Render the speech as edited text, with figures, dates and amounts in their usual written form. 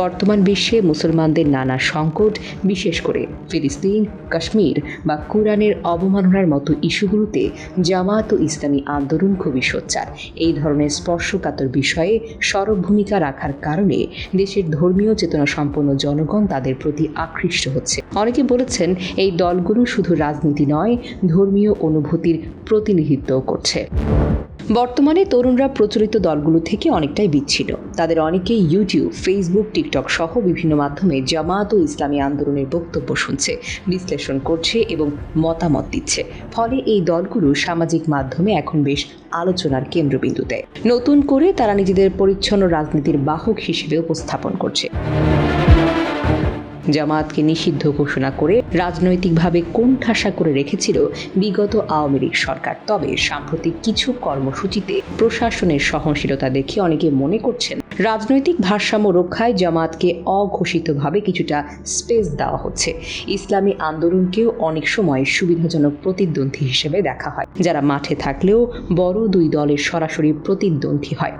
বর্তমান বিশ্বে মুসলমানদের নানা সংকট, বিশেষ করে ফিলিস্তিন, কাশ্মীর বা কুরআনের অবমাননার মতো ইস্যুগুলোতে জামায়াত ও ইসলামী আন্দোলন খুবই সোচ্চার। এই ধরনের স্পর্শকাতর বিষয়ে সরব ভূমিকা রাখার কারণে দেশের ধর্মীয় চেতনা সম্পন্ন জনগণ তাদের প্রতি আকৃষ্ট হচ্ছে। অনেকে বলেছেন এই দলগুলো শুধু রাজনীতি নয়, ধর্মীয় অনুভূতির প্রতিনিধিত্ব করছে। বর্তমানে তরুণরা প্রচলিত দলগুলো থেকে অনেকটাই বিচ্ছিন্ন। তাদের অনেকেই ইউটিউব, ফেসবুক, টিকটক সহ বিভিন্ন মাধ্যমে জামায়াত ও ইসলামী আন্দোলনের বক্তব্য শুনছে, বিশ্লেষণ করছে এবং মতামত দিচ্ছে। ফলে এই দলগুলো সামাজিক মাধ্যমে এখন বেশ আলোচনার কেন্দ্রবিন্দুতে। নতুন করে তারা নিজেদের পরিচ্ছন্ন রাজনীতির বাহক হিসেবে উপস্থাপন করছে। জামায়াতকে নিষিদ্ধ ঘোষণা করে রাজনৈতিকভাবে কোণঠাসা করে রেখেছিল বিগত আওয়ামী লীগ সরকার। তবে সাম্প্রতিক কিছু কর্মসূচিতে প্রশাসনের সহনশীলতা দেখে অনেকে মনে করছেন রাজনৈতিক ভারসাম্য রক্ষায় জামায়াতকে অঘোষিতভাবে কিছুটা স্পেস দেওয়া হচ্ছে। ইসলামী আন্দোলনকেও অনেক সময় সুবিধাজনক প্রতিদ্বন্দ্বী হিসেবে দেখা হয়, যারা মাঠে থাকলেও বড় দুই দলের সরাসরি প্রতিদ্বন্দ্বী হয়।